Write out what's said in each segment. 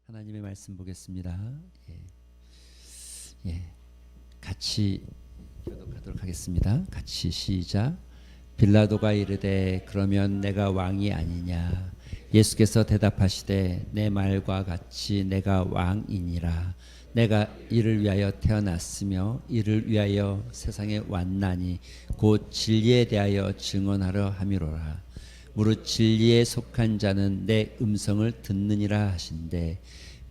하나님의 말씀 보겠습니다. 같이 교독하도록 하겠습니다. 같이 시작. 빌라도가 이르되 그러면 내가 왕이 아니냐. 예수께서 대답하시되 내 말과 같이 내가 왕이니라. 내가 이를 위하여 태어났으며 이를 위하여 세상에 왔나니 곧 진리에 대하여 증언하려 함이로라. 무릇 진리에 속한 자는 내 음성을 듣느니라 하신대.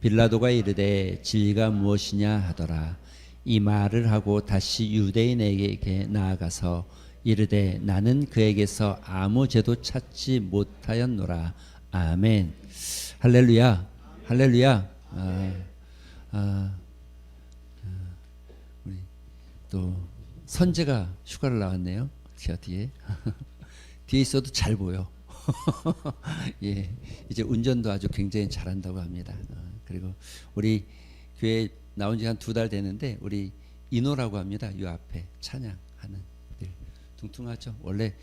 빌라도가 이르되 진리가 무엇이냐 하더라. 이 말을 하고 다시 유대인에게 나아가서 이르되 나는 그에게서 아무 죄도 찾지 못하였노라. 아멘. 할렐루야. 할렐루야. 우리 또 선재가 휴가를 나왔네요. 저 뒤에 뒤에 있어도 잘 보여. 이제 운전도 아주 굉장히 잘한다고 합니다. 그리고 우리 교회 나온 지 한 2달 되는데 우리 인호라고 합니다. 이 앞에 찬양하는 늘 둥퉁하죠. 원래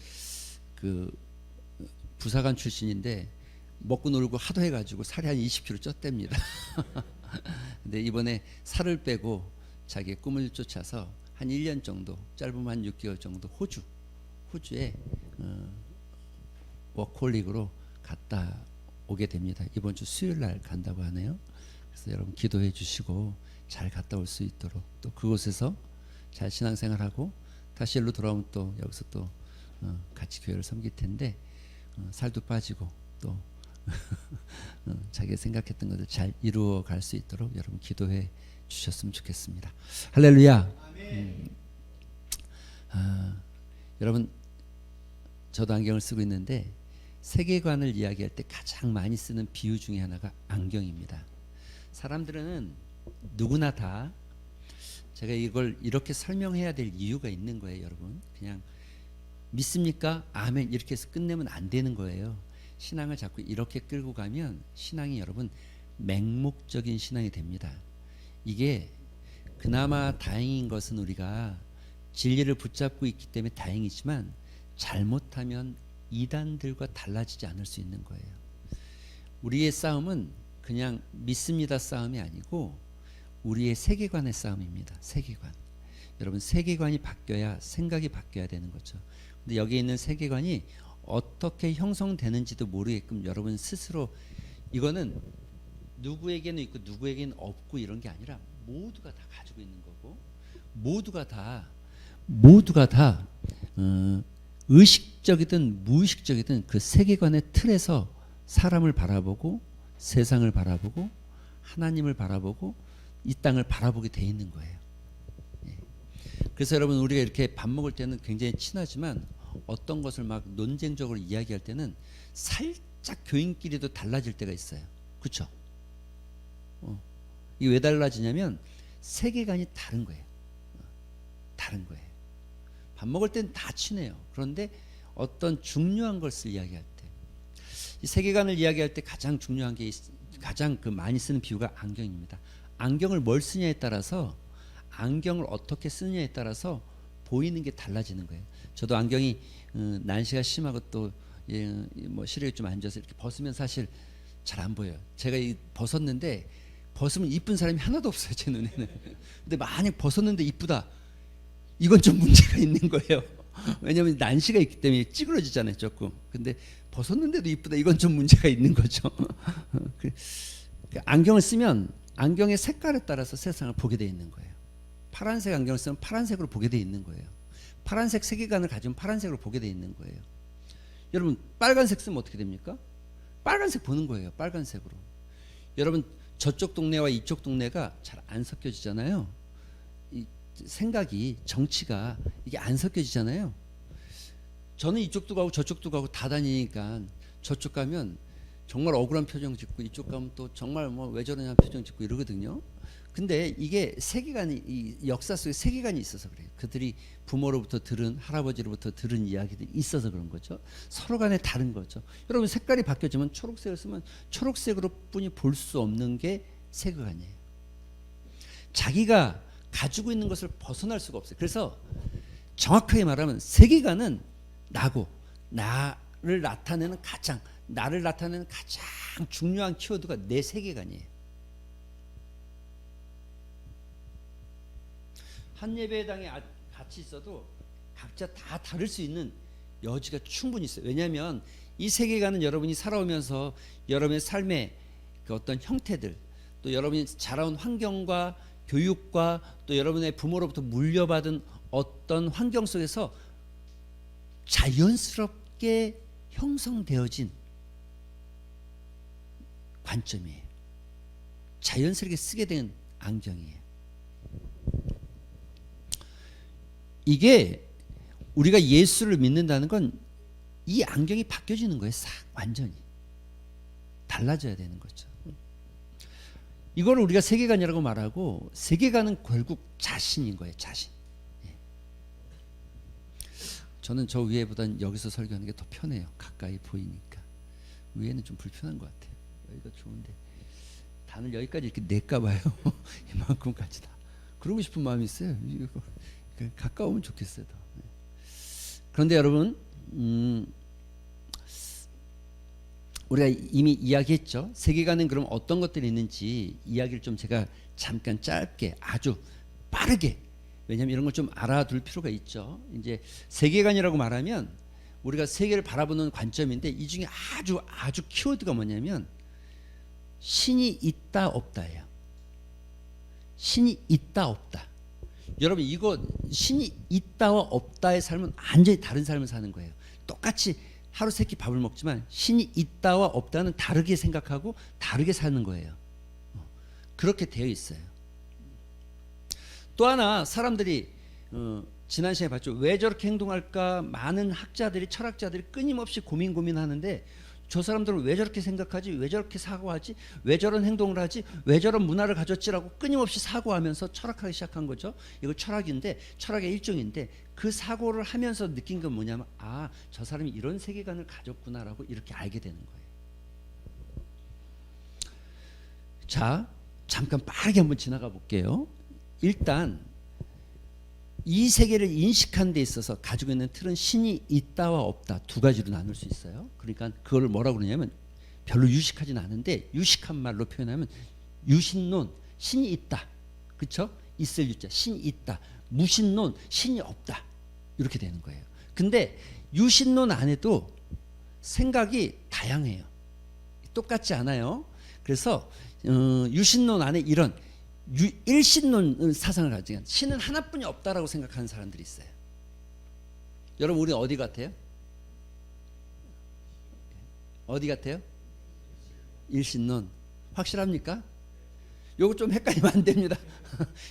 그 부사관 출신인데 먹고 놀고 하도 해가지고 살이 한 20kg 쪘답니다. 근데 이번에 살을 빼고 자기의 꿈을 쫓아서 한 1년 정도, 짧으면 한 6개월 정도 호주에 워크홀릭으로 갔다 오게 됩니다. 이번 주 수요일 날 간다고 하네요. 그래서 여러분 기도해 주시고 잘 갔다 올 수 있도록, 또 그곳에서 잘 신앙생활하고 다시 일로 돌아오면 또 여기서 또 같이 교회를 섬길 텐데 살도 빠지고 또 자기가 생각했던 것을 잘 이루어 갈 수 있도록 여러분 기도해 주셨으면 좋겠습니다. 할렐루야. 여러분 저도 안경을 쓰고 있는데 세계관을 이야기할 때 가장 많이 쓰는 비유 중에 하나가 안경입니다. 사람들은 누구나 다 제가 이걸 이렇게 설명해야 될 이유가 있는 거예요. 여러분 그냥 믿습니까? 아멘 이렇게 해서 끝내면 안 되는 거예요. 신앙을 자꾸 이렇게 끌고 가면 신앙이 여러분 맹목적인 신앙이 됩니다. 이게 그나마 다행인 것은 우리가 진리를 붙잡고 있기 때문에 다행이지만 잘못하면 이단들과 달라지지 않을 수 있는 거예요. 우리의 싸움은 그냥 믿습니다 싸움이 아니고 우리의 세계관의 싸움입니다. 세계관. 여러분 세계관이 바뀌어야 생각이 바뀌어야 되는 거죠. 근데 여기 있는 세계관이 어떻게 형성되는지도 모르게끔 여러분 스스로, 이거는 누구에게는 있고 누구에게는 없고 이런 게 아니라 모두가 다 가지고 있는 거고 모두가 다 의식적이든 무의식적이든 그 세계관의 틀에서 사람을 바라보고 세상을 바라보고 하나님을 바라보고 이 땅을 바라보게 돼 있는 거예요. 그래서 여러분 우리가 이렇게 밥 먹을 때는 굉장히 친하지만 어떤 것을 막 논쟁적으로 이야기할 때는 살짝 교인끼리도 달라질 때가 있어요. 그렇죠? 이게 왜 달라지냐면 세계관이 다른 거예요. 다른 거예요. 밥 먹을 때는 다 친해요. 그런데 어떤 중요한 것을 이야기할 때, 이 세계관을 이야기할 때 가장 중요한 게 가장 많이 쓰는 비유가 안경입니다. 안경을 뭘 쓰냐에 따라서, 안경을 어떻게 쓰느냐에 따라서 보이는 게 달라지는 거예요. 저도 안경이 난시가 심하고 또 뭐 시력이 좀 안 좋아서 이렇게 벗으면 사실 잘 안 보여요. 제가 벗었는데 벗으면 이쁜 사람이 하나도 없어요, 제 눈에는. 근데 만약 벗었는데 이쁘다, 이건 좀 문제가 있는 거예요. 왜냐하면 난시가 있기 때문에 찌그러지잖아요, 조금. 근데 벗었는데도 이쁘다, 이건 좀 문제가 있는 거죠. 안경을 쓰면 안경의 색깔에 따라서 세상을 보게 돼 있는 거예요. 파란색 안경을 쓰면 파란색으로 보게 돼 있는 거예요. 파란색 세계관을 가지면 파란색으로 보게 돼 있는 거예요. 여러분 빨간색 쓰면 어떻게 됩니까? 빨간색 보는 거예요. 빨간색으로. 여러분 저쪽 동네와 이쪽 동네가 잘 안 섞여지잖아요. 이 생각이, 정치가 이게 안 섞여지잖아요. 저는 이쪽도 가고 저쪽도 가고 다 다니니까 저쪽 가면 정말 억울한 표정 짓고 이쪽 가면 또 정말 뭐 왜 저러냐 표정 짓고 이러거든요. 근데 이게 세계관이, 이 역사 속에 세계관이 있어서 그래요. 그들이 부모로부터 들은, 할아버지로부터 들은 이야기들이 있어서 그런 거죠. 서로 간에 다른 거죠. 여러분 색깔이 바뀌어지면 초록색을 쓰면 초록색으로 뿐이 볼 수 없는 게 세계관이에요. 자기가 가지고 있는 것을 벗어날 수가 없어요. 그래서 정확하게 말하면 세계관은 나고, 나를 나타내는 가장 중요한 키워드가 내 세계관이에요. 한 예배당에 같이 있어도 각자 다 다를 수 있는 여지가 충분히 있어요. 왜냐하면 이 세계관은 여러분이 살아오면서 여러분의 삶의 그 어떤 형태들, 또 여러분이 자라온 환경과 교육과 또 여러분의 부모로부터 물려받은 어떤 환경 속에서 자연스럽게 형성되어진 관점이에요. 자연스럽게 쓰게 된 안경이에요. 이게 우리가 예수를 믿는다는 건 이 안경이 바뀌어지는 거예요. 싹 완전히 달라져야 되는 거죠. 이걸 우리가 세계관이라고 말하고, 세계관은 결국 자신인 거예요. 자신. 예. 저는 저 위에보다는 여기서 설교하는 게 더 편해요. 가까이 보이니까. 위에는 좀 불편한 것 같아요. 여기가 좋은데 단을 여기까지 이렇게 낼까 봐요. 이만큼까지 다. 그러고 싶은 마음이 있어요. 이거 가까우면 좋겠어요. 더. 그런데 여러분, 우리가 이미 이야기했죠. 세계관은 그럼 어떤 것들이 있는지 이야기를 좀 제가 잠깐 짧게 아주 빠르게, 왜냐하면 이런 걸 좀 알아둘 필요가 있죠. 이제 세계관이라고 말하면 우리가 세계를 바라보는 관점인데, 이 중에 아주 키워드가 뭐냐면 신이 있다 없다예요. 신이 있다 없다. 여러분, 이거 신이 있다와 없다의 삶은 완전히 다른 삶을 사는 거예요. 똑같이 하루 세 끼 밥을 먹지만 신이 있다와 없다는 다르게 생각하고 다르게 사는 거예요. 그렇게 되어 있어요. 또 하나, 사람들이 지난 시간에 봤죠. 왜 저렇게 행동할까? 많은 학자들이, 철학자들이 끊임없이 고민하는데, 저 사람들은 왜 저렇게 생각하지? 왜 저렇게 사고하지? 왜 저런 행동을 하지? 왜 저런 문화를 가졌지라고 끊임없이 사고하면서 철학하기 시작한 거죠. 이거 철학인데, 철학의 일종인데, 그 사고를 하면서 느낀 건 뭐냐면, 아, 저 사람이 이런 세계관을 가졌구나라고 이렇게 알게 되는 거예요. 자, 잠깐 빠르게 한번 지나가 볼게요. 일단 이 세계를 인식하는 데 있어서 가지고 있는 틀은 신이 있다와 없다 두 가지로 나눌 수 있어요. 그러니까 그걸 뭐라고 그러냐면, 별로 유식하진 않은데 유식한 말로 표현하면 유신론, 신이 있다. 그렇죠? 있을 유자, 신이 있다. 무신론, 신이 없다. 이렇게 되는 거예요. 근데 유신론 안에도 생각이 다양해요. 똑같지 않아요. 그래서 유신론 안에 이런 일신론 사상을 가지고, 신은 하나뿐이 없다라고 생각하는 사람들이 있어요. 여러분, 우리 어디 같아요? 어디 같아요? 일신론. 확실합니까? 요거 좀 헷갈리면 안 됩니다.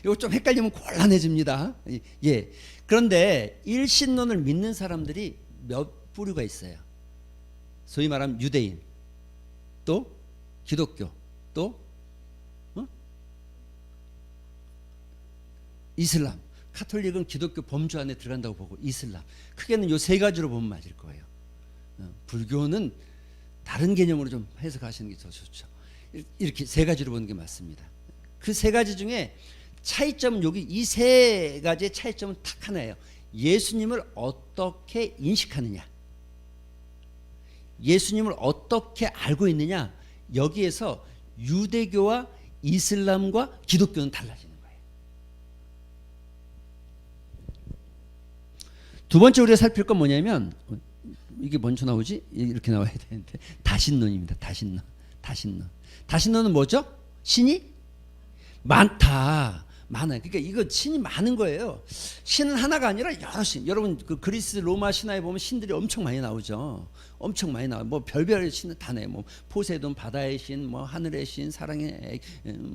요거 좀 헷갈리면 곤란해집니다. 예. 그런데 일신론을 믿는 사람들이 몇 부류가 있어요. 소위 말하면 유대인, 또 기독교, 또 이슬람. 카톨릭은 기독교 범주 안에 들어간다고 보고, 이슬람. 크게는 요 세 가지로 보면 맞을 거예요. 불교는 다른 개념으로 좀 해석하시는 게 더 좋죠. 이렇게 세 가지로 보는 게 맞습니다. 그 세 가지 중에 차이점은 여기 이 세 가지의 차이점은 딱 하나예요. 예수님을 어떻게 인식하느냐, 예수님을 어떻게 알고 있느냐, 여기에서 유대교와 이슬람과 기독교는 달라지는 거예요. 두 번째 우리가 살필 건 뭐냐면, 이게 먼저 나오지? 이렇게 나와야 되는데, 다신론입니다. 다신론은 뭐죠? 신이 많다. 많아요. 그러니까 이거 신이 많은 거예요. 신은 하나가 아니라 여러 신. 여러분, 그 그리스 로마 신화에 보면 신들이 엄청 많이 나오죠. 엄청 많이 나와요. 뭐 별별 신은 다 내. 뭐 포세돈 바다의 신, 뭐 하늘의 신, 사랑의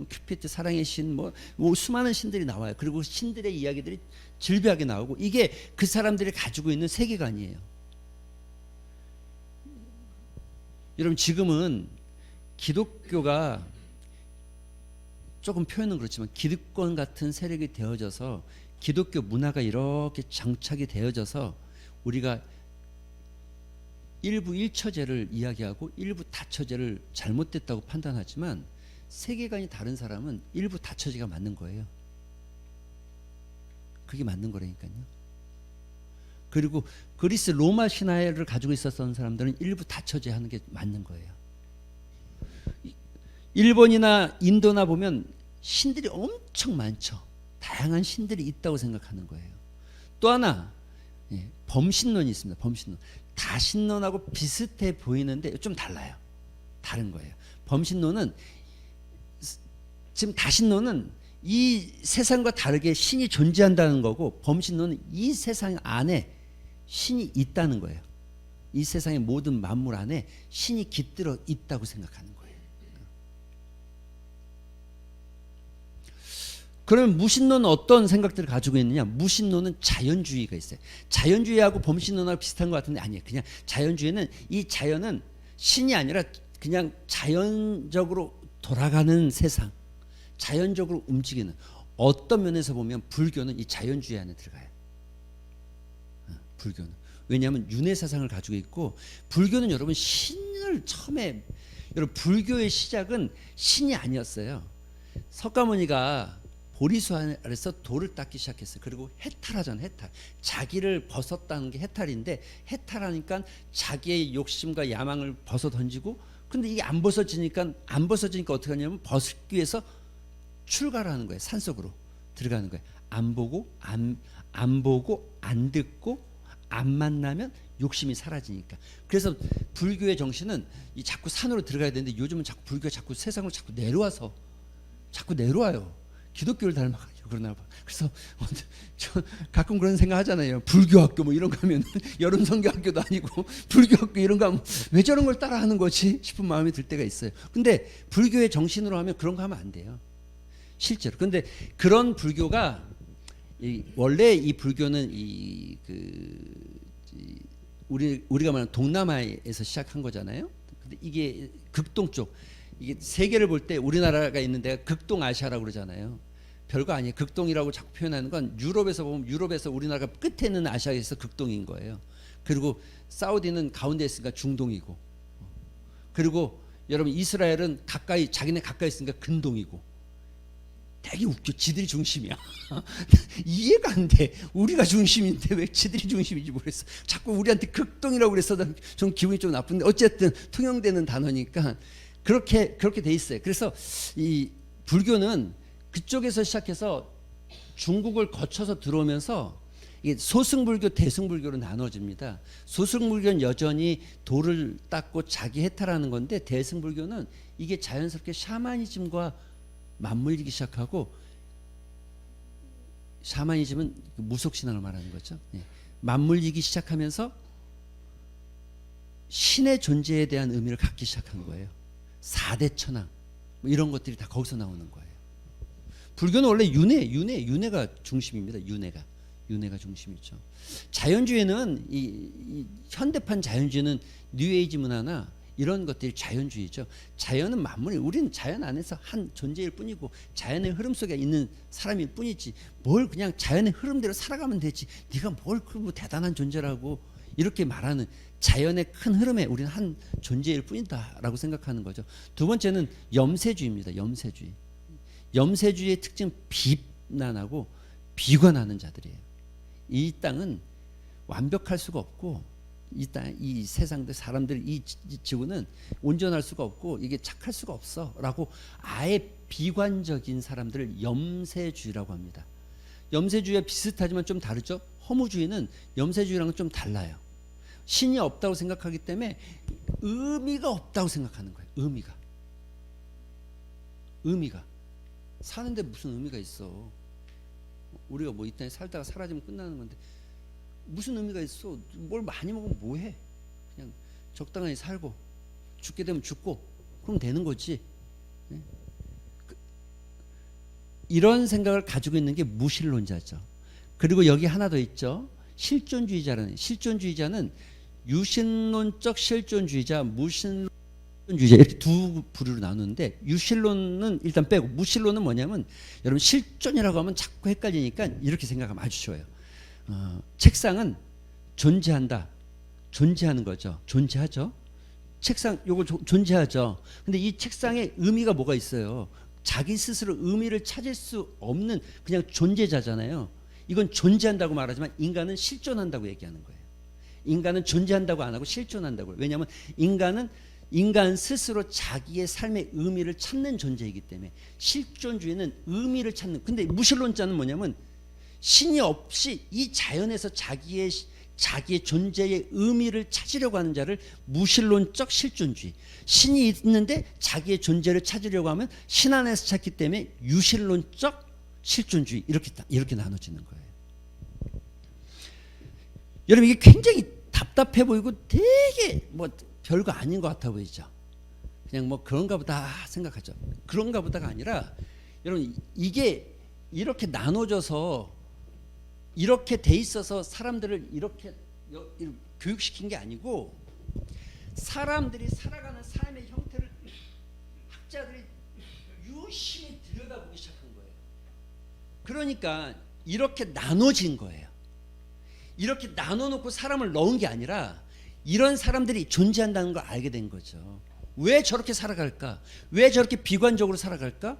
큐피트 사랑의 신, 뭐 수많은 신들이 나와요. 그리고 신들의 이야기들이 질비하게 나오고, 이게 그 사람들이 가지고 있는 세계관이에요. 여러분, 지금은 기독교가 조금 표현은 그렇지만 기득권 같은 세력이 되어져서, 기독교 문화가 이렇게 장착이 되어져서 우리가 일부 일처제를 이야기하고 일부 다처제를 잘못됐다고 판단하지만, 세계관이 다른 사람은 일부 다처제가 맞는 거예요. 그게 맞는 거라니까요. 그리고 그리스 로마 신화를 가지고 있었던 사람들은 일부 다처제 하는 게 맞는 거예요. 일본이나 인도나 보면 신들이 엄청 많죠. 다양한 신들이 있다고 생각하는 거예요. 또 하나 범신론이 있습니다. 범신론. 다신론하고 비슷해 보이는데 좀 달라요. 다른 거예요. 범신론은 지금 다신론은 이 세상과 다르게 신이 존재한다는 거고, 범신론은 이 세상 안에 신이 있다는 거예요. 이 세상의 모든 만물 안에 신이 깃들어 있다고 생각하는 거예요. 그러면 무신론은 어떤 생각들을 가지고 있느냐? 무신론은 자연주의가 있어요. 자연주의하고 범신론하고 비슷한 것 같은데 아니에요. 그냥 자연주의는 이 자연은 신이 아니라 그냥 자연적으로 돌아가는 세상, 자연적으로 움직이는, 어떤 면에서 보면 불교는 이 자연주의 안에 들어가요. 불교는. 왜냐하면 윤회 사상을 가지고 있고, 불교는 여러분 신을 처음에, 여러분 불교의 시작은 신이 아니었어요. 석가모니가 보리수 아래서 돌을 닦기 시작했어요. 그리고 해탈하잖아요. 해탈. 자기를 벗었다는 게 해탈인데, 해탈하니까 자기의 욕심과 야망을 벗어 던지고, 근데 이게 안 벗어지니까 어떻게 하냐면 벗기 위해서 출가를 하는 거예요. 산속으로 들어가는 거예요. 안 보고 안 듣고 안 만나면 욕심이 사라지니까. 그래서 불교의 정신은 이 자꾸 산으로 들어가야 되는데, 요즘은 자꾸 불교가 자꾸 세상으로 자꾸 내려와요. 기독교를 닮아가지고 그러나 봐. 그래서 저 가끔 그런 생각 하잖아요. 불교학교 뭐 이런 거 하면 여름 선교학교도 아니고 불교학교 이런 거 하면 왜 저런 걸 따라하는 거지 싶은 마음이 들 때가 있어요. 근데 불교의 정신으로 하면 그런 거 하면 안 돼요. 실제로. 근데 그런 불교가 원래 이 불교는 우리가 말하는 동남아에서 시작한 거잖아요. 근데 이게 극동 쪽, 이게 세계를 볼 때 우리나라가 있는 데가 극동아시아라고 그러잖아요. 별거 아니에요. 극동이라고 자꾸 표현하는 건 유럽에서 보면, 유럽에서 우리나라가 끝에 있는 아시아에서 극동인 거예요. 그리고 사우디는 가운데 있으니까 중동이고, 그리고 여러분 이스라엘은 자기네 가까이 있으니까 근동이고. 되게 웃겨. 지들이 중심이야. 이해가 안 돼. 우리가 중심인데 왜 지들이 중심인지 모르겠어. 자꾸 우리한테 극동이라고 그래서 좀 기분이 좀 나쁜데, 어쨌든 통용되는 단어니까 그렇게 돼 있어요. 그래서 이 불교는 그쪽에서 시작해서 중국을 거쳐서 들어오면서 이게 소승불교, 대승불교로 나눠집니다. 소승불교는 여전히 돌을 닦고 자기 해탈하는 건데, 대승불교는 이게 자연스럽게 샤머니즘과 맞물리기 시작하고, 샤머니즘은 무속신앙을 말하는 거죠. 맞물리기 시작하면서 신의 존재에 대한 의미를 갖기 시작한 거예요. 4대 천왕 뭐 이런 것들이 다 거기서 나오는 거예요. 불교는 원래 윤회가 중심입니다. 윤회가 중심이죠. 자연주의는 이 현대판 자연주의는 뉴에이지 문화나 이런 것들이 자연주의죠. 자연은 만물이, 우리는 자연 안에서 한 존재일 뿐이고 자연의 흐름 속에 있는 사람일 뿐이지, 뭘 그냥 자연의 흐름대로 살아가면 되지, 네가 뭘 그 대단한 존재라고 이렇게 말하는, 자연의 큰 흐름에 우리는 한 존재일 뿐이다라고 생각하는 거죠. 두 번째는 염세주의입니다. 염세주의의 특징, 비난하고 비관하는 자들이에요. 이 땅은 완벽할 수가 없고, 이 세상들, 사람들, 이 지구는 온전할 수가 없고 이게 착할 수가 없어라고 아예 비관적인 사람들을 염세주의라고 합니다. 염세주의와 비슷하지만 좀 다르죠. 허무주의는 염세주의랑은 좀 달라요. 신이 없다고 생각하기 때문에 의미가 없다고 생각하는 거예요. 의미가 사는데 무슨 의미가 있어? 우리가 뭐 이 땅에 살다가 사라지면 끝나는 건데 무슨 의미가 있어? 뭘 많이 먹으면 뭐해? 그냥 적당히 살고 죽게 되면 죽고 그럼 되는 거지. 이런 생각을 가지고 있는 게 무신론자죠. 그리고 여기 하나 더 있죠. 실존주의자는 유신론적 실존주의자, 무신론주의자, 이렇게 두 부류로 나누는데, 유신론은 일단 빼고 무신론은 뭐냐면, 여러분 실존이라고 하면 자꾸 헷갈리니까 이렇게 생각하면 아주 좋아요. 책상은 존재하는 거죠. 존재하죠. 책상 요거 존재하죠. 근데 이 책상에 의미가 뭐가 있어요? 자기 스스로 의미를 찾을 수 없는 그냥 존재자잖아요. 이건 존재한다고 말하지만 인간은 실존한다고 얘기하는 거예요. 인간은 존재한다고 안 하고 실존한다고 해요. 왜냐하면 인간은 인간 스스로 자기의 삶의 의미를 찾는 존재이기 때문에 실존주의는 의미를 찾는. 근데 무신론자는 뭐냐면 신이 없이 이 자연에서 자기의 존재의 의미를 찾으려고 하는 자를 무신론적 실존주의. 신이 있는데 자기의 존재를 찾으려고 하면 신 안에서 찾기 때문에 유신론적 실존주의. 이렇게 나눠지는 거예요. 여러분 이게 굉장히 답답해 보이고 되게 뭐 별거 아닌 것 같아 보이죠. 그냥 뭐 그런가 보다 생각하죠. 그런가 보다가 아니라 여러분 이게 이렇게 나눠져서 이렇게 돼 있어서 사람들을 이렇게 교육시킨 게 아니고 사람들이 살아가는 삶의 형태를 학자들이 유심히 들여다보기 시작한 거예요. 그러니까 이렇게 나눠진 거예요. 이렇게 나눠놓고 사람을 넣은 게 아니라 이런 사람들이 존재한다는 걸 알게 된 거죠. 왜 저렇게 살아갈까? 왜 저렇게 비관적으로 살아갈까?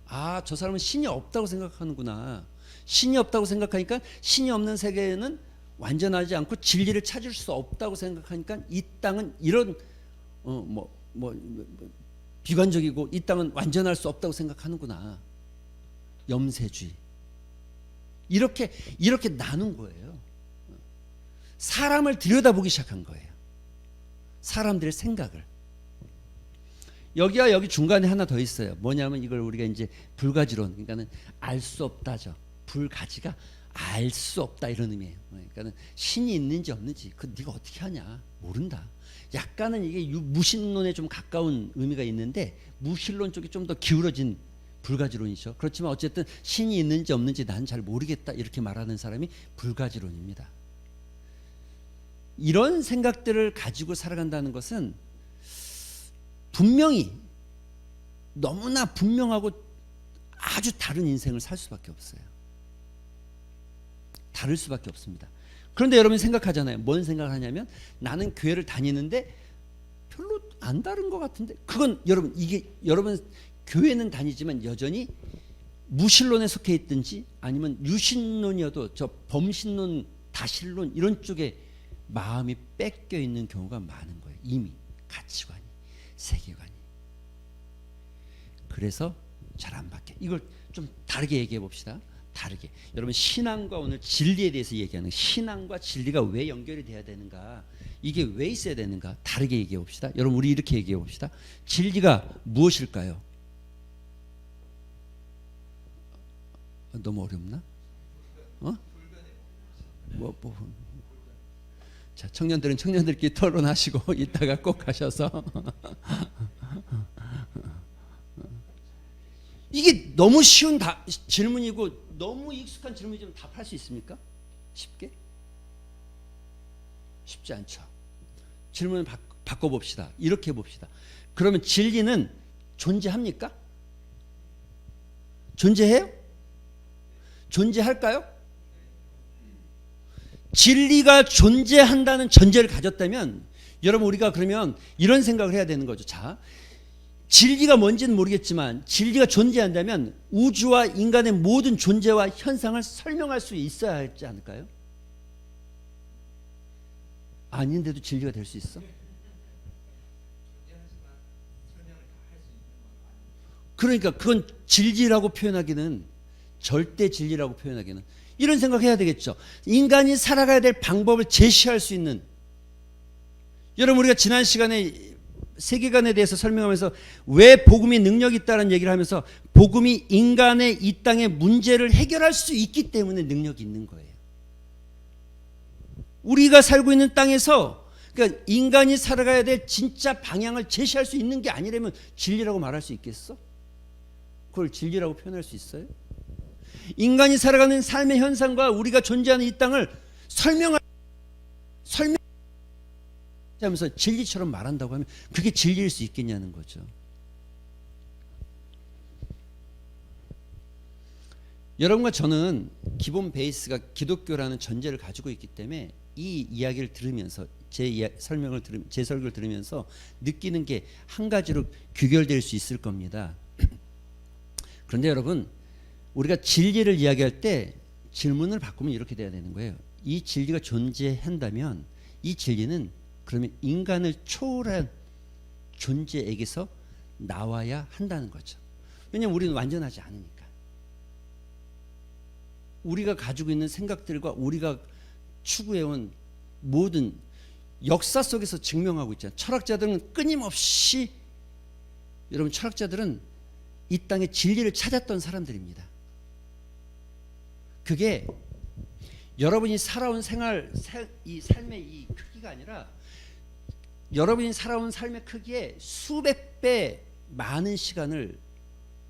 아, 저 사람은 신이 없다고 생각하는구나. 신이 없다고 생각하니까 신이 없는 세계에는 완전하지 않고 진리를 찾을 수 없다고 생각하니까 이 땅은 이런 비관적이고 이 땅은 완전할 수 없다고 생각하는구나. 염세주의. 이렇게 나눈 거예요. 사람을 들여다보기 시작한 거예요. 사람들의 생각을. 여기와 여기 중간에 하나 더 있어요. 뭐냐면 이걸 우리가 이제 불가지론, 그러니까는 알 수 없다죠. 불가지가 알 수 없다 이런 의미예요. 그러니까는 신이 있는지 없는지 그 네가 어떻게 하냐 모른다. 약간은 이게 무신론에 좀 가까운 의미가 있는데 무신론 쪽이 좀 더 기울어진 불가지론이죠. 그렇지만 어쨌든 신이 있는지 없는지 난 잘 모르겠다 이렇게 말하는 사람이 불가지론입니다. 이런 생각들을 가지고 살아간다는 것은 분명히 너무나 분명하고 아주 다른 인생을 살 수밖에 없어요. 다를 수밖에 없습니다. 그런데 여러분이 생각하잖아요. 뭔 생각을 하냐면 나는 교회를 다니는데 별로 안 다른 것 같은데. 그건 여러분 여러분 교회는 다니지만 여전히 무신론에 속해 있든지 아니면 유신론이어도 저 범신론, 다신론 이런 쪽에 마음이 뺏겨 있는 경우가 많은 거예요. 이미 가치관이, 세계관이. 그래서 잘 안 바뀌어. 이걸 좀 다르게 얘기해 봅시다. 다르게. 여러분 신앙과 오늘 진리에 대해서 얘기하는 신앙과 진리가 왜 연결이 돼야 되는가? 이게 왜 있어야 되는가? 다르게 얘기해 봅시다. 여러분 우리 이렇게 얘기해 봅시다. 진리가 무엇일까요? 너무 어렵나? 자, 청년들은 청년들끼리 토론하시고 이따가 꼭 가셔서 이게 너무 쉬운 질문이고 너무 익숙한 질문이지만 답할 수 있습니까? 쉽게? 쉽지 않죠. 질문을 바꿔봅시다. 이렇게 봅시다. 그러면 진리는 존재합니까? 존재해요? 존재할까요? 진리가 존재한다는 전제를 가졌다면 여러분 우리가 그러면 이런 생각을 해야 되는 거죠. 자, 진리가 뭔지는 모르겠지만 진리가 존재한다면 우주와 인간의 모든 존재와 현상을 설명할 수 있어야 하지 않을까요? 아닌데도 진리가 될 수 있어? 그러니까 그건 진리라고 표현하기는 절대 진리라고 표현하기는 이런 생각해야 되겠죠. 인간이 살아가야 될 방법을 제시할 수 있는. 여러분 우리가 지난 시간에 세계관에 대해서 설명하면서 왜 복음이 능력이 있다는 얘기를 하면서 복음이 인간의 이 땅의 문제를 해결할 수 있기 때문에 능력이 있는 거예요. 우리가 살고 있는 땅에서 그러니까 인간이 살아가야 될 진짜 방향을 제시할 수 있는 게 아니라면 진리라고 말할 수 있겠어? 그걸 진리라고 표현할 수 있어요? 인간이 살아가는 삶의 현상과 우리가 존재하는 이 땅을 설명하면서 진리처럼 말한다고 하면 그게 진리일 수 있겠냐는 거죠. 여러분과 저는 기본 베이스가 기독교라는 전제를 가지고 있기 때문에 이 이야기를 들으면서 제 설교를 들으면서 느끼는 게 한 가지로 귀결될 수 있을 겁니다. 그런데 여러분 우리가 진리를 이야기할 때 질문을 바꾸면 이렇게 돼야 되는 거예요. 이 진리가 존재한다면 이 진리는 그러면 인간을 초월한 존재에게서 나와야 한다는 거죠. 왜냐하면 우리는 완전하지 않으니까. 우리가 가지고 있는 생각들과 우리가 추구해온 모든 역사 속에서 증명하고 있잖아요. 철학자들은 끊임없이, 여러분, 철학자들은 이 땅에 진리를 찾았던 사람들입니다. 그게 여러분이 살아온 생활, 이 삶의 이 크기가 아니라 여러분이 살아온 삶의 크기에 수백 배 많은 시간을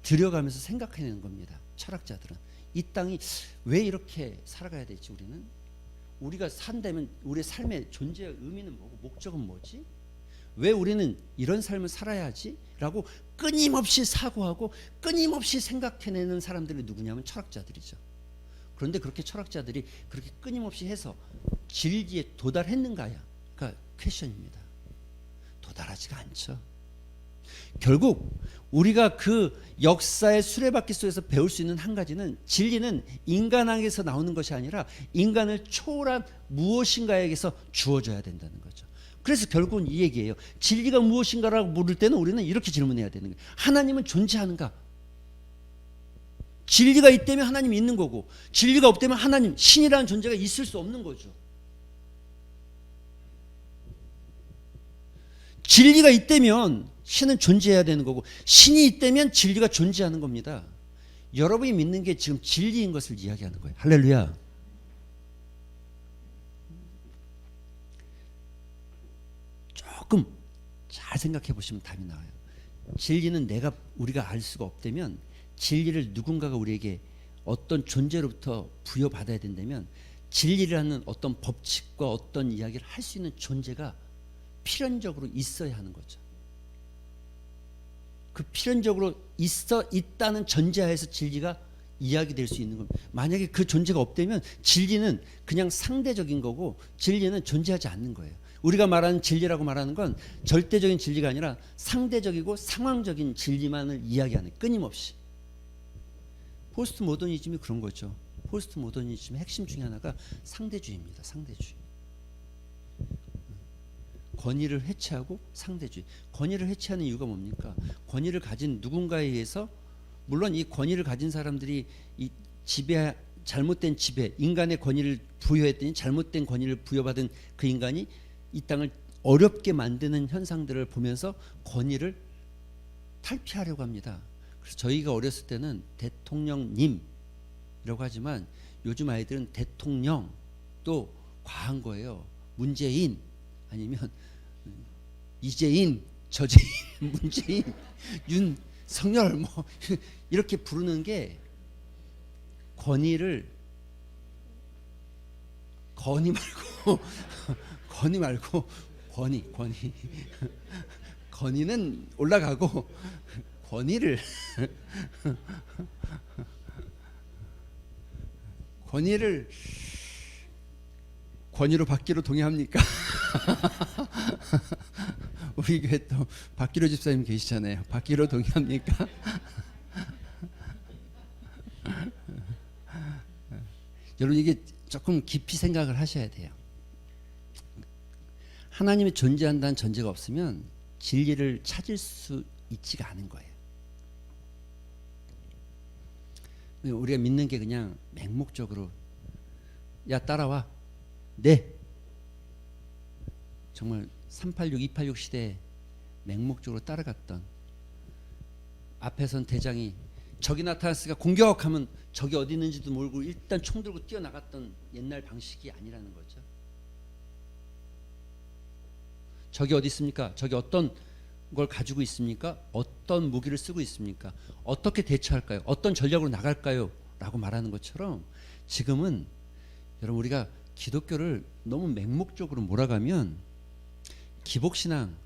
들여가면서 생각해내는 겁니다. 철학자들은. 이 땅이 왜 이렇게 살아가야 되지? 우리가 산다면 우리의 삶의 존재의 의미는 뭐고 목적은 뭐지? 왜 우리는 이런 삶을 살아야 하지? 라고 끊임없이 사고하고 끊임없이 생각해내는 사람들이 누구냐면 철학자들이죠. 그런데 그렇게 철학자들이 그렇게 끊임없이 해서 진리에 도달했는가가 퀘션입니다. 도달하지가 않죠. 결국 우리가 그 역사의 수레바퀴 속에서 배울 수 있는 한 가지는, 진리는 인간에게서 나오는 것이 아니라 인간을 초월한 무엇인가에게서 주어져야 된다는 거죠. 그래서 결국은 이 얘기예요. 진리가 무엇인가라고 물을 때는 우리는 이렇게 질문해야 되는 거예요. 하나님은 존재하는가? 진리가 있다면 하나님이 있는 거고, 진리가 없다면 하나님, 신이라는 존재가 있을 수 없는 거죠. 진리가 있다면 신은 존재해야 되는 거고, 신이 있다면 진리가 존재하는 겁니다. 여러분이 믿는 게 지금 진리인 것을 이야기하는 거예요. 할렐루야. 조금 잘 생각해 보시면 답이 나와요. 진리는 우리가 알 수가 없다면, 진리를 누군가가 우리에게 어떤 존재로부터 부여받아야 된다면, 진리라는 어떤 법칙과 어떤 이야기를 할 수 있는 존재가 필연적으로 있어야 하는 거죠. 그 필연적으로 있다는 전제하에서 진리가 이야기될 수 있는 겁니다. 만약에 그 존재가 없다면 진리는 그냥 상대적인 거고, 진리는 존재하지 않는 거예요. 우리가 말하는 진리라고 말하는 건 절대적인 진리가 아니라 상대적이고 상황적인 진리만을 이야기하는, 끊임없이. 포스트 모더니즘이 그런 거죠. 포스트 모더니즘의 핵심 중에 하나가 상대주의입니다. 상대주의. 권위를 해체하고 상대주의. 권위를 해체하는 이유가 뭡니까? 권위를 가진 누군가에 의해서, 물론 이 권위를 가진 사람들이 이 잘못된 지배, 인간의 권위를 부여했더니 잘못된 권위를 부여받은 그 인간이 이 땅을 어렵게 만드는 현상들을 보면서 권위를 탈피하려고 합니다. 그래서 저희가 어렸을 때는 대통령님이라고 하지만 요즘 아이들은 대통령 또 과한 거예요. 문재인 아니면 이재인, 저재인, 문재인, 윤석열 뭐 이렇게 부르는 게 권위 말고 권위는 올라가고 권위로 받기로 동의합니까? 우리 교회 또 박기로 집사님 계시잖아요. 받기로 동의합니까? 여러분, 이게 조금 깊이 생각을 하셔야 돼요. 하나님이 존재한다는 전제가 없으면 진리를 찾을 수 있지가 않은 거예요. 우리가 믿는 게 그냥 맹목적으로, 야 따라와, 네, 정말 386, 286 시대에 맹목적으로 따라갔던, 앞에선 대장이 적이 나타났으니까 공격하면 적이 어디 있는지도 모르고 일단 총 들고 뛰어나갔던 옛날 방식이 아니라는 거죠. 적이 어디 있습니까? 적이 어떤 걸 가지고 있습니까? 어떤 무기를 쓰고 있습니까? 어떻게 대처할까요? 어떤 전략으로 나갈까요? 라고 말하는 것처럼 지금은 여러분, 우리가 기독교를 너무 맹목적으로 몰아가면 기복신앙,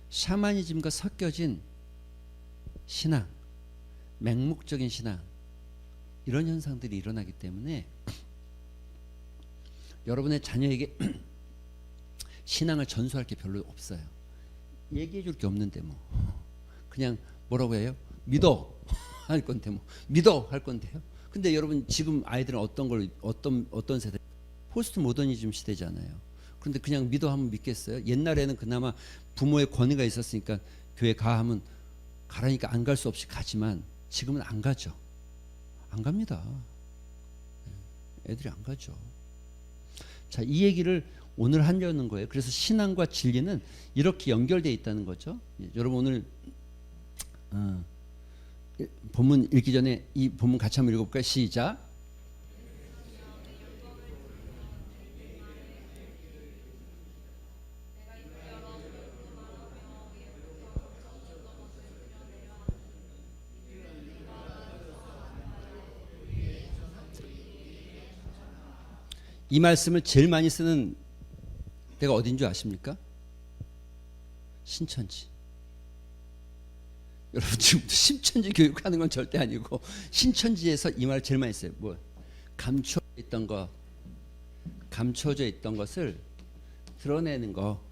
샤머니즘과 섞여진 신앙, 맹목적인 신앙, 이런 현상들이 일어나기 때문에 여러분의 자녀에게 신앙을 전수할 게 별로 없어요. 얘기해 줄 게 없는데 뭐 그냥 뭐라고 해요? 믿어 할 건데 뭐 믿어 할 건데요. 근데 여러분, 지금 아이들은 어떤 세대? 포스트 모더니즘 시대잖아요. 그런데 그냥 믿어 하면 믿겠어요? 옛날에는 그나마 부모의 권위가 있었으니까 교회 가 하면 가라니까 안 갈 수 없이 가지만 지금은 안 가죠. 안 갑니다. 애들이 안 가죠. 자, 이 얘기를 오늘 하려는 거예요. 그래서 신앙과 진리는 이렇게 연결되어 있다는 거죠. 여러분 오늘 본문 읽기 전에 이 본문 같이 한번 읽어볼까요? 시작. 이 말씀을 제일 많이 쓰는 데가 어딘 줄 아십니까? 신천지. 여러분 지금부터 신천지 교육하는 건 절대 아니고 신천지에서 이 말을 제일 많이 써요. 뭐 감춰져 있던 거, 감춰져 있던 것을 드러내는 거,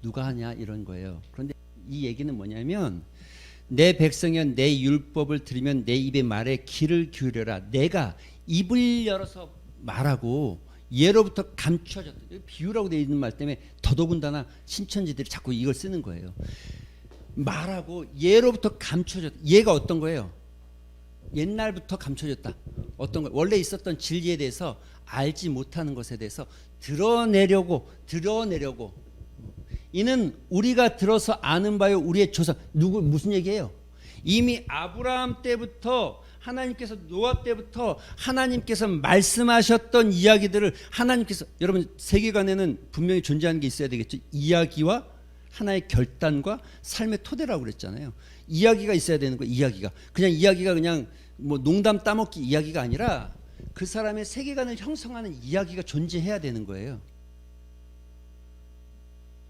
누가 하냐 이런 거예요. 그런데 이 얘기는 뭐냐면 내 백성이여 내 율법을 들으면 내 입의 말에 귀를 기울여라. 내가 입을 열어서 말하고 예로부터 감춰졌던 비유라고 되어 있는 말 때문에 더더군다나 신천지들이 자꾸 이걸 쓰는 거예요. 말하고 예로부터 감춰졌다. 얘가 어떤 거예요? 옛날부터 감춰졌다. 어떤 거? 원래 있었던 진리에 대해서 알지 못하는 것에 대해서 드러내려고 이는 우리가 들어서 아는 바요 우리의 조상. 누구 무슨 얘기예요? 이미 아브라함 때부터 하나님께서 노아 때부터 하나님께서 말씀하셨던 이야기들을 하나님께서 여러분 세계관에는 분명히 존재하는 게 있어야 되겠죠. 이야기와 하나의 결단과 삶의 토대라고 그랬잖아요. 이야기가 있어야 되는 거예요. 이야기가 그냥 뭐 농담 따먹기 이야기가 아니라 그 사람의 세계관을 형성하는 이야기가 존재해야 되는 거예요.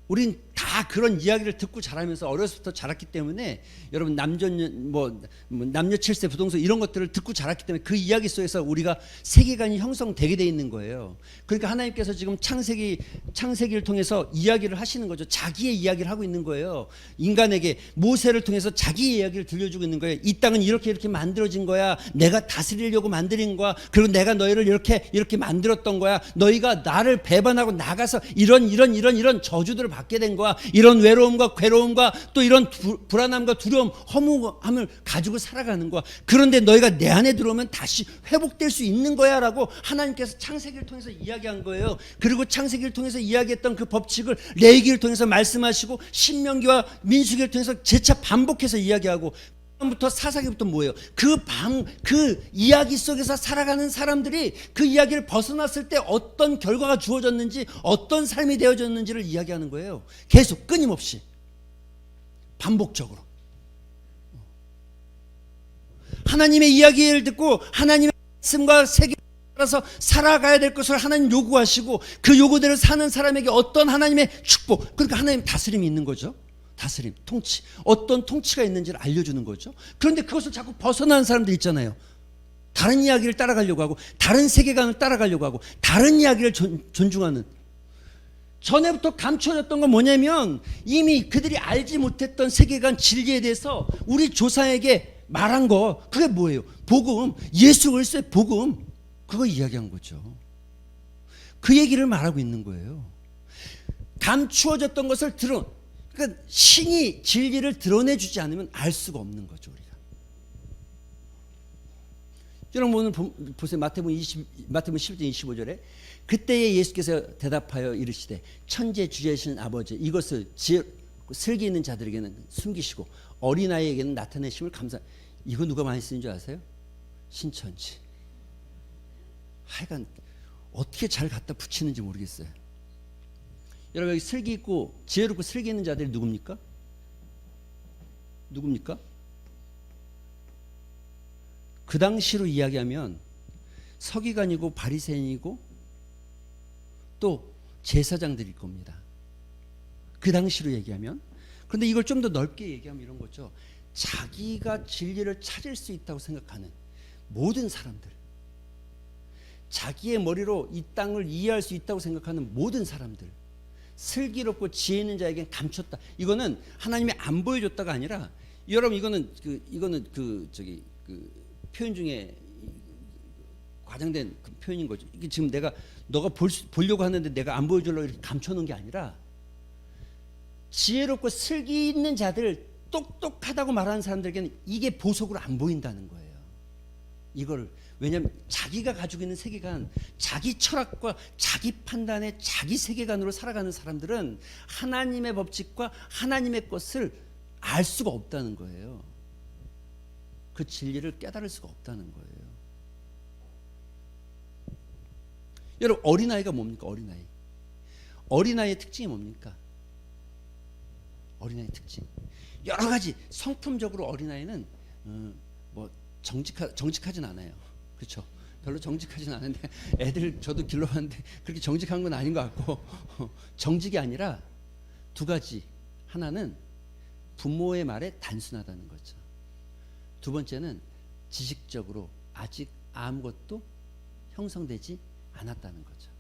우린 다 그런 이야기를 듣고 자라면서 어려서부터 자랐기 때문에 여러분 남녀 7세 부동산 이런 것들을 듣고 자랐기 때문에 그 이야기 속에서 우리가 세계관이 형성되게 돼 있는 거예요. 그러니까 하나님께서 지금 창세기를 통해서 이야기를 하시는 거죠. 자기의 이야기를 하고 있는 거예요. 인간에게 모세를 통해서 자기의 이야기를 들려주고 있는 거예요. 이 땅은 이렇게 만들어진 거야. 내가 다스리려고 만드는 거야. 그리고 내가 너희를 이렇게 만들었던 거야. 너희가 나를 배반하고 나가서 이런 저주들을 받게 된 거야. 이런 외로움과 괴로움과 또 이런 불안함과 두려움, 허무함을 가지고 살아가는 거야. 그런데 너희가 내 안에 들어오면 다시 회복될 수 있는 거야 라고 하나님께서 창세기를 통해서 이야기한 거예요. 그리고 창세기를 통해서 이야기했던 그 법칙을 레위기를 통해서 말씀하시고 신명기와 민수기를 통해서 재차 반복해서 이야기하고 부터 사사기부터 뭐예요? 그 이야기 속에서 살아가는 사람들이 그 이야기를 벗어났을 때 어떤 결과가 주어졌는지 어떤 삶이 되어졌는지를 이야기하는 거예요. 계속 끊임없이 반복적으로 하나님의 이야기를 듣고 하나님의 말씀과 세계에 따라서 살아가야 될 것을 하나님 요구하시고 그 요구대로 사는 사람에게 어떤 하나님의 축복, 그러니까 하나님 다스림이 있는 거죠. 다스림, 통치, 어떤 통치가 있는지를 알려주는 거죠. 그런데 그것을 자꾸 벗어나는 사람들 있잖아요. 다른 이야기를 따라가려고 하고 다른 세계관을 따라가려고 하고 다른 이야기를 존중하는. 전에부터 감춰졌던 건 뭐냐면 이미 그들이 알지 못했던 세계관 진리에 대해서 우리 조상에게 말한 거, 그게 뭐예요? 복음, 예수 그리스도의 복음, 그거 이야기한 거죠. 그 얘기를 말하고 있는 거예요. 감추어졌던 것을 그러니까 신이 진리를 드러내주지 않으면 알 수가 없는 거죠. 우리가. 여러분 오늘 보세요. 마태복음 10장 25절에 그때에 예수께서 대답하여 이르시되 천재 주제하시는 아버지 이것을 슬기 있는 자들에게는 숨기시고 어린아이에게는 나타내심을 이거 누가 많이 쓰는 줄 아세요? 신천지. 하여간 어떻게 잘 갖다 붙이는지 모르겠어요. 여러분 여기 슬기 있고 지혜롭고 슬기 있는 자들이 누굽니까? 그 당시로 이야기하면 서기관이고 바리새인이고 또 제사장들일 겁니다. 그 당시로 얘기하면. 그런데 이걸 좀 더 넓게 얘기하면 이런 거죠. 자기가 진리를 찾을 수 있다고 생각하는 모든 사람들, 자기의 머리로 이 땅을 이해할 수 있다고 생각하는 모든 사람들, 슬기롭고 지혜 있는 자에겐 감췄다. 이거는 하나님이 안 보여줬다가 아니라, 여러분 이거는 그 표현 중에 과장된 그 표현인 거죠. 이게 지금 너가 보려고 하는데 내가 안 보여주려고 이렇게 감춰놓은 게 아니라 지혜롭고 슬기 있는 자들, 똑똑하다고 말하는 사람들에게는 이게 보석으로 안 보인다는 거예요. 이걸 왜냐하면 자기가 가지고 있는 세계관, 자기 철학과 자기 판단에 자기 세계관으로 살아가는 사람들은 하나님의 법칙과 하나님의 것을 알 수가 없다는 거예요. 그 진리를 깨달을 수가 없다는 거예요. 여러분, 어린아이가 뭡니까? 어린아이의 특징이 뭡니까? 어린아이의 특징 여러 가지. 성품적으로 어린아이는 뭐 정직하진 않아요. 그렇죠? 별로 정직하진 않은데 애들 저도 길러봤는데 그렇게 정직한 건 아닌 것 같고 정직이 아니라 두 가지. 하나는 부모의 말에 단순하다는 거죠. 두 번째는 지식적으로 아직 아무것도 형성되지 않았다는 거죠.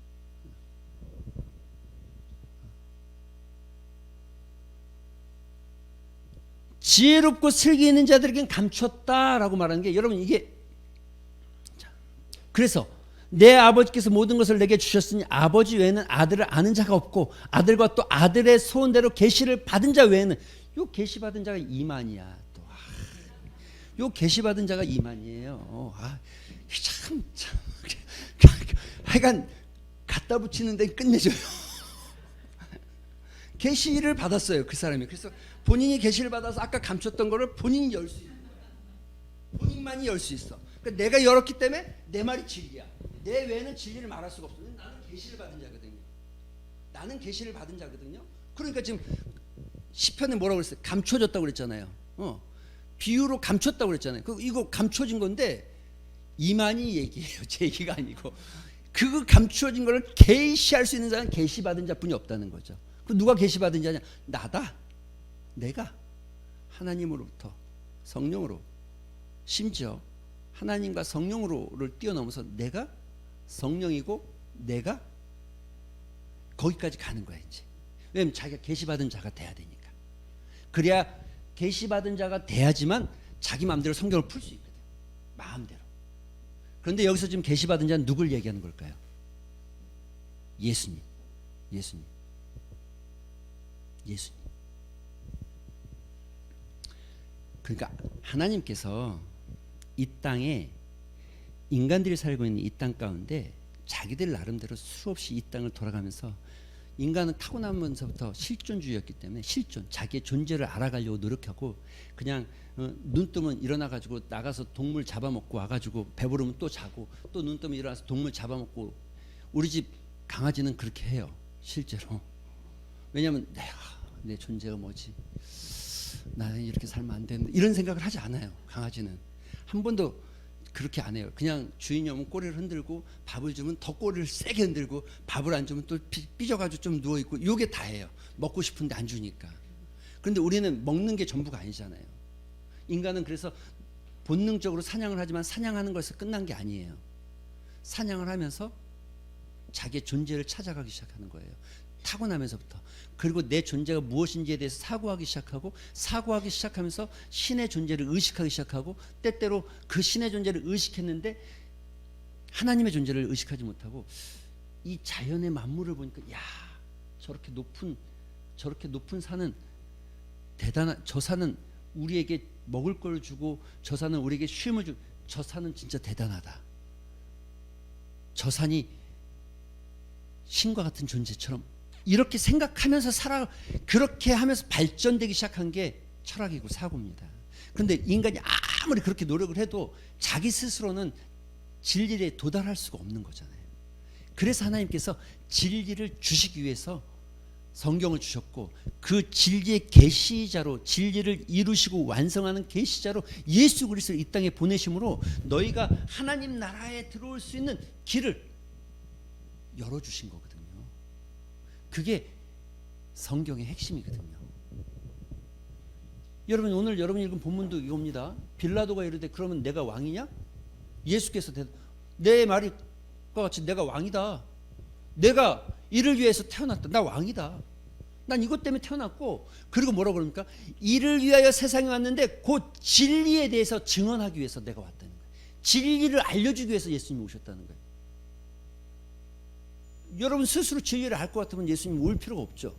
지혜롭고 슬기 있는 자들에겐 감췄다라고 말하는 게 여러분 이게 그래서 내 아버지께서 모든 것을 내게 주셨으니 아버지 외에는 아들을 아는 자가 없고 아들과 또 아들의 소원대로 계시를 받은 자 외에는 요 계시 받은 자가 이만이야. 또 요 계시 받은 자가 이만이에요. 참 하여간 갖다 붙이는 데 끝내줘요. 계시를 받았어요, 그 사람이. 그래서 본인이 계시를 받아서 아까 감췄던 거를 본인이 열 수 있어. 본인만이 열 수 있어. 그러니까 내가 열었기 때문에 내 말이 진리야. 내 외에는 진리를 말할 수가 없어. 나는 계시를 받은 자거든요. 그러니까 지금 시편에 뭐라고 그랬어요? 감춰졌다고 그랬잖아요. 비유로 감췄다고 그랬잖아요. 이거 감춰진 건데 이만희 얘기예요. 제 얘기가 아니고. 그 감춰진 거를 계시할 수 있는 자는 계시 받은 자뿐이 없다는 거죠. 그 누가 계시 받은 자냐? 나다. 내가 하나님으로부터 성령으로, 심지어 하나님과 성령으로를 뛰어넘어서 내가 성령이고 내가 거기까지 가는 거야 이제. 왜냐면 자기가 계시 받은 자가 돼야 되니까. 그래야 계시 받은 자가 돼야지만 자기 마음대로 성경을 풀 수 있거든. 마음대로. 그런데 여기서 지금 계시 받은 자는 누굴 얘기하는 걸까요? 예수님. 그러니까 하나님께서 이 땅에 인간들이 살고 있는 이 땅 가운데 자기들 나름대로 수없이 이 땅을 돌아가면서 인간은 타고나면서부터 실존주의였기 때문에 자기의 존재를 알아가려고 노력하고 그냥 눈 뜨면 일어나가지고 나가서 동물 잡아먹고 와가지고 배부르면 또 자고 또 눈 뜨면 일어나서 동물 잡아먹고. 우리 집 강아지는 그렇게 해요 실제로. 왜냐하면 내 존재가 뭐지, 나는 이렇게 살면 안 되는데 이런 생각을 하지 않아요. 강아지는 한 번도 그렇게 안 해요. 그냥 주인이 오면 꼬리를 흔들고 밥을 주면 더 꼬리를 세게 흔들고 밥을 안 주면 또 삐져가지고 좀 누워있고 요게 다예요. 먹고 싶은데 안 주니까. 그런데 우리는 먹는 게 전부가 아니잖아요. 인간은 그래서 본능적으로 사냥을 하지만 사냥하는 것에서 끝난 게 아니에요. 사냥을 하면서 자기의 존재를 찾아가기 시작하는 거예요. 타고나면서부터. 그리고 내 존재가 무엇인지에 대해서 사고하기 시작하면서 신의 존재를 의식하기 시작하고 때때로 그 신의 존재를 의식했는데 하나님의 존재를 의식하지 못하고 이 자연의 만물을 보니까 저렇게 높은 산은 저 산은 우리에게 먹을 걸 주고 저 산은 우리에게 쉼을 주고 저 산은 진짜 대단하다. 저 산이 신과 같은 존재처럼 이렇게 생각하면서 그렇게 하면서 발전되기 시작한 게 철학이고 사고입니다. 그런데 인간이 아무리 그렇게 노력을 해도 자기 스스로는 진리에 도달할 수가 없는 거잖아요. 그래서 하나님께서 진리를 주시기 위해서 성경을 주셨고 그 진리의 계시자로 진리를 이루시고 완성하는 계시자로 예수 그리스도를 이 땅에 보내심으로 너희가 하나님 나라에 들어올 수 있는 길을 열어주신 거거든요. 그게 성경의 핵심이거든요. 여러분 오늘 여러분이 읽은 본문도 이겁니다. 빌라도가 이르되 그러면 내가 왕이냐? 예수께서 내 말과 같이 내가 왕이다. 내가 이를 위해서 태어났다. 나 왕이다. 난 이것 때문에 태어났고 그리고 뭐라고 그럽니까? 이를 위하여 세상에 왔는데 곧 진리에 대해서 증언하기 위해서 내가 왔다는 거예요. 진리를 알려주기 위해서 예수님이 오셨다는 거예요. 여러분 스스로 진리를 알 것 같으면 예수님 올 필요가 없죠.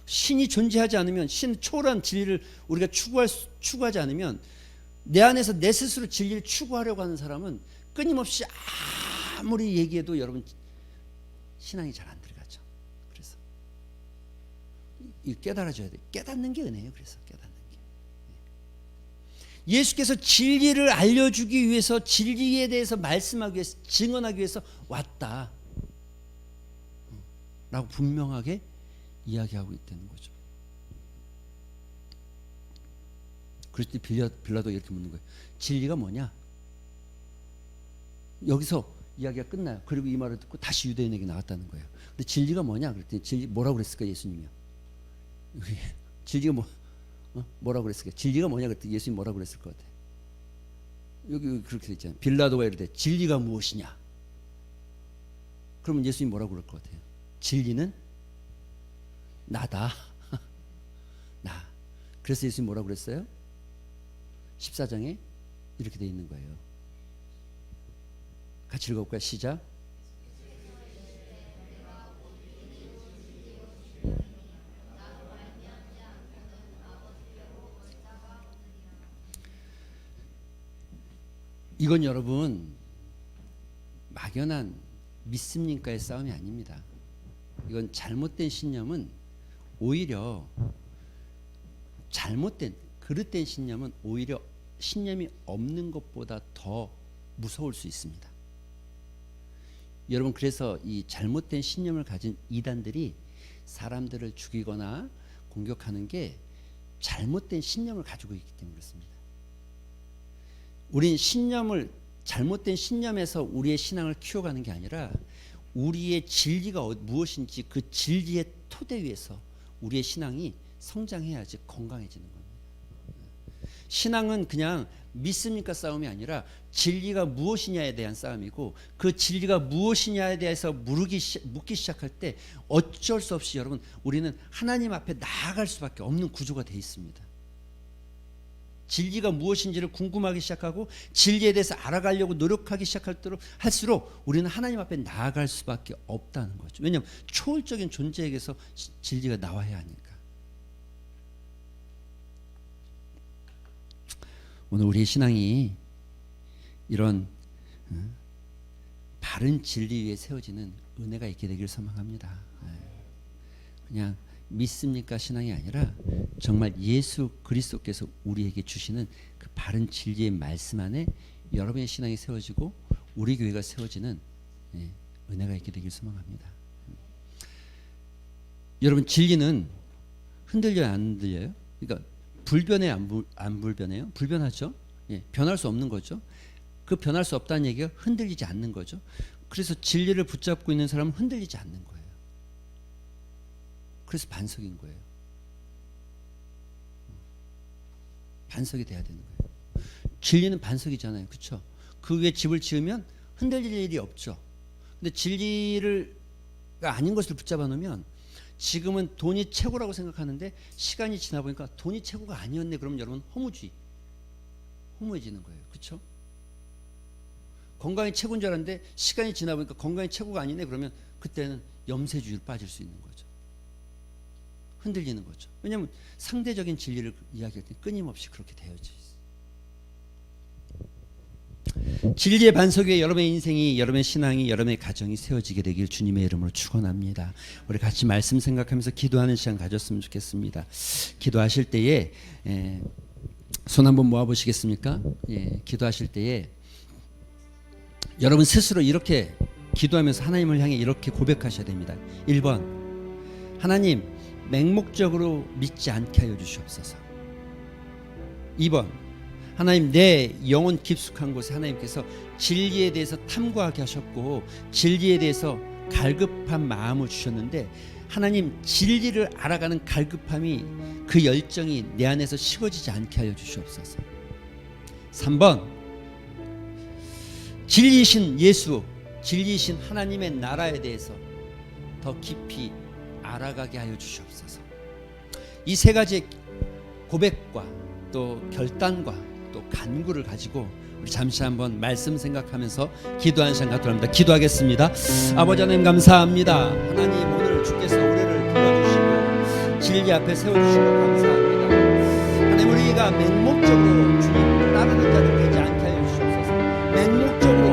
신이 존재하지 않으면, 신 초월한 진리를 우리가 추구하지 않으면, 내 안에서 내 스스로 진리를 추구하려고 하는 사람은 끊임없이 아무리 얘기해도 여러분 신앙이 잘 안 들어가죠. 그래서 이 깨달아줘야 돼. 깨닫는 게 은혜예요. 그래서 깨닫는 게. 예수께서 진리를 알려주기 위해서, 진리에 대해서 말씀하기 위해서, 증언하기 위해서 왔다 라고 분명하게 이야기하고 있다는 거죠. 그럴 때 빌라도가 이렇게 묻는 거예요. 진리가 뭐냐? 여기서 이야기가 끝나요. 그리고 이 말을 듣고 다시 유대인에게 나왔다는 거예요. 근데 진리가 뭐냐? 그랬더니 진리 뭐라고 그랬을까 예수님이요? 진리가 뭐라고 그랬을까? 진리가 뭐냐? 그랬더니 예수님 뭐라고 그랬을 것 같아요? 여기 그렇게 돼 있잖아요. 빌라도가 이르되 진리가 무엇이냐? 그러면 예수님 뭐라고 그럴 것 같아요? 진리는 나다. 나. 그래서 예수님 뭐라고 그랬어요? 14장에 이렇게 돼 있는 거예요. 같이 읽어볼까요? 시작. 이건 여러분 막연한 믿습니까의 싸움이 아닙니다. 이건 잘못된 신념은 오히려 그릇된 신념은 오히려 신념이 없는 것보다 더 무서울 수 있습니다. 여러분 그래서 이 잘못된 신념을 가진 이단들이 사람들을 죽이거나 공격하는 게 잘못된 신념을 가지고 있기 때문에 그렇습니다. 우린 잘못된 신념에서 우리의 신앙을 키워가는 게 아니라 우리의 진리가 무엇인지 그 진리의 토대 위에서 우리의 신앙이 성장해야지 건강해지는 겁니다. 신앙은 그냥 믿습니까 싸움이 아니라 진리가 무엇이냐에 대한 싸움이고, 그 진리가 무엇이냐에 대해서 묻기 시작할 때 어쩔 수 없이 여러분 우리는 하나님 앞에 나아갈 수밖에 없는 구조가 되어 있습니다. 진리가 무엇인지를 궁금하기 시작하고 진리에 대해서 알아가려고 노력하기 시작할수록 우리는 하나님 앞에 나아갈 수밖에 없다는 거죠. 왜냐하면 초월적인 존재에게서 진리가 나와야 하니까. 오늘 우리의 신앙이 이런 바른 진리 위에 세워지는 은혜가 있게 되길 소망합니다. 그냥 믿습니까 신앙이 아니라 정말 예수 그리스도께서 우리에게 주시는 그 바른 진리의 말씀 안에 여러분의 신앙이 세워지고 우리 교회가 세워지는 은혜가 있게 되길 소망합니다. 여러분 진리는 흔들려요 안 흔들려요? 그러니까 불변해요 안 불변해요? 불변하죠. 변할 수 없는 거죠. 그 변할 수 없다는 얘기가 흔들리지 않는 거죠. 그래서 진리를 붙잡고 있는 사람은 흔들리지 않는 거예요. 그래서 반석인 거예요. 반석이 돼야 되는 거예요. 진리는 반석이잖아요. 그렇죠? 그 위에 집을 지으면 흔들릴 일이 없죠. 근데 진리가 아닌 것을 붙잡아 놓으면 지금은 돈이 최고라고 생각하는데 시간이 지나 보니까 돈이 최고가 아니었네. 그러면 여러분 허무해지는 거예요. 그렇죠? 건강이 최고인 줄 알았는데 시간이 지나 보니까 건강이 최고가 아니네. 그러면 그때는 염세주의로 빠질 수 있는 거죠. 흔들리는 거죠. 왜냐하면 상대적인 진리를 이야기할 때 끊임없이 그렇게 되어져 있어요. 진리의 반석 위에 여러분의 인생이, 여러분의 신앙이, 여러분의 가정이 세워지게 되길 주님의 이름으로 축원합니다. 우리 같이 말씀 생각하면서 기도하는 시간 가졌으면 좋겠습니다. 기도하실 때에 손 한번 모아보시겠습니까? 기도하실 때에 여러분 스스로 이렇게 기도하면서 하나님을 향해 이렇게 고백하셔야 됩니다. 1번 하나님 맹목적으로 믿지 않게 하여 주시옵소서. 2번 하나님 내 영혼 깊숙한 곳에 하나님께서 진리에 대해서 탐구하게 하셨고 진리에 대해서 갈급한 마음을 주셨는데 하나님 진리를 알아가는 갈급함이 그 열정이 내 안에서 식어지지 않게 하여 주시옵소서. 3번 진리이신 예수, 진리이신 하나님의 나라에 대해서 더 깊이 알아가게 하여 주시옵소서. 이 세 가지 고백과 또 결단과 또 또 간구를 가지고 우리 잠시 한번 말씀 생각하면서 기도하는 시간 갖도록 합니다. 기도하겠습니다. 아버지 하나님 감사합니다. 하나님 오늘 주께서 우리를 불러주시고 진리 앞에 세워주신 것 감사합니다. 하나님 우리가 맹목적으로 주님을 따르는 자들 되지 않게 하여 주시옵소서. 맹목적으로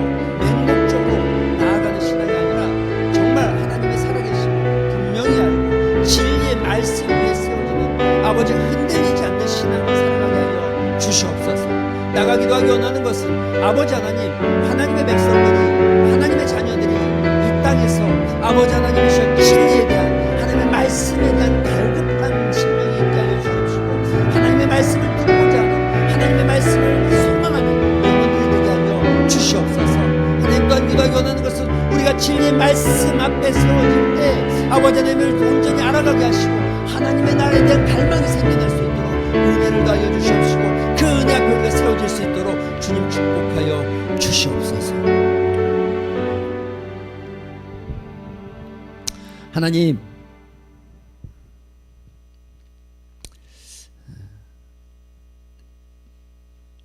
나아가는 신앙이 아니라 정말 하나님의 살아계심을 분명히 알고 진리의 말씀 위에 세워지는 아버지 흔들리지 않는 신앙을 살아가게 하여 주시옵소서. 나가기도 하기 원하는 것은 아버지 하나님의 백성들이 하나님의 자녀들이 이 땅에서 아버지 하나님이시여 진리에 대한 하나님의 말씀에 대한 갈급한 심령이 있게 하여 주십시오. 하나님의 말씀을 듣고자 하는 하나님의 말씀을 소망하는 영혼들이 되게 하여 주시옵소서. 하나님 또한 기도하기 원하는 것은 우리가 진리의 말씀 앞에 세워질 때 아버지 하나님을 온전히 알아가게 하시고 하나님의 나라에 대한 갈망이 생겨날 수 있도록 은혜를 더하여 주시옵시고 그 은혜 앞에 우리가 세워질 수 있도록 주님 축복하여 주시옵소서. 하나님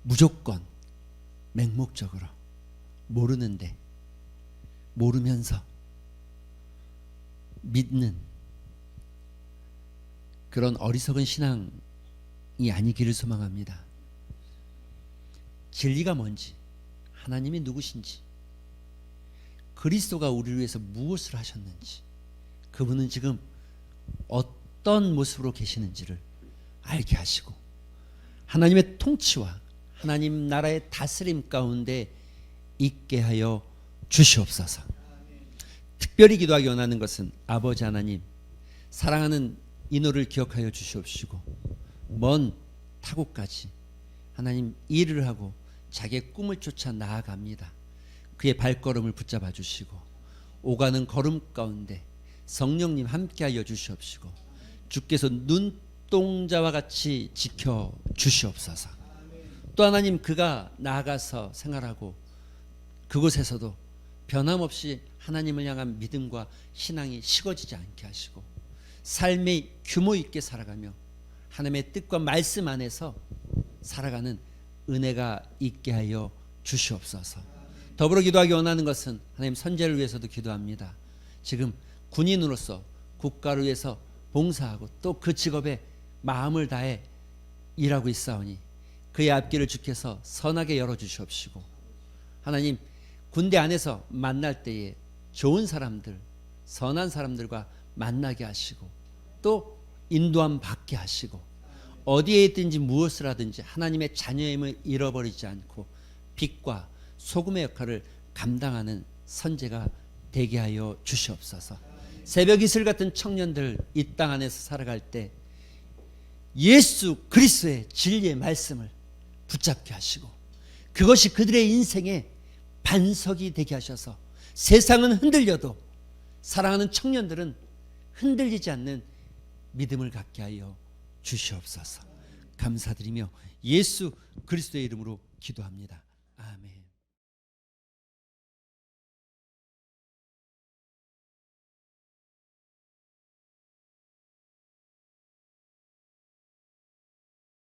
무조건 맹목적으로 모르는데 모르면서 믿는 그런 어리석은 신앙이 아니기를 소망합니다. 진리가 뭔지, 하나님이 누구신지, 그리스도가 우리를 위해서 무엇을 하셨는지, 그분은 지금 어떤 모습으로 계시는지를 알게 하시고 하나님의 통치와 하나님 나라의 다스림 가운데 있게 하여 주시옵소서. 특별히 기도하기 원하는 것은 아버지 하나님 사랑하는 인호를 기억하여 주시옵시고 먼 타국까지 하나님 일을 하고 자기의 꿈을 쫓아 나아갑니다. 그의 발걸음을 붙잡아 주시고 오가는 걸음 가운데 성령님 함께하여 주시옵시고 주께서 눈동자와 같이 지켜 주시옵소서. 또 하나님 그가 나아가서 생활하고 그곳에서도 변함없이 하나님을 향한 믿음과 신앙이 식어지지 않게 하시고 삶의 규모 있게 살아가며 하나님의 뜻과 말씀 안에서 살아가는 은혜가 있게 하여 주시옵소서. 더불어 기도하기 원하는 것은 하나님 선제를 위해서도 기도합니다. 지금 군인으로서 국가를 위해서 봉사하고 또 그 직업에 마음을 다해 일하고 있사오니 그의 앞길을 주께서 선하게 열어주시옵시고 하나님 군대 안에서 만날 때에 좋은 사람들 선한 사람들과 만나게 하시고 또 인도함 받게 하시고 어디에 있든지 무엇을 하든지 하나님의 자녀임을 잃어버리지 않고 빛과 소금의 역할을 감당하는 선제가 되게 하여 주시옵소서. 새벽 이슬 같은 청년들 이 땅 안에서 살아갈 때 예수 그리스도의 진리의 말씀을 붙잡게 하시고 그것이 그들의 인생의 반석이 되게 하셔서 세상은 흔들려도 사랑하는 청년들은 흔들리지 않는 믿음을 갖게 하여 주시옵소서. 감사드리며 예수 그리스도의 이름으로 기도합니다.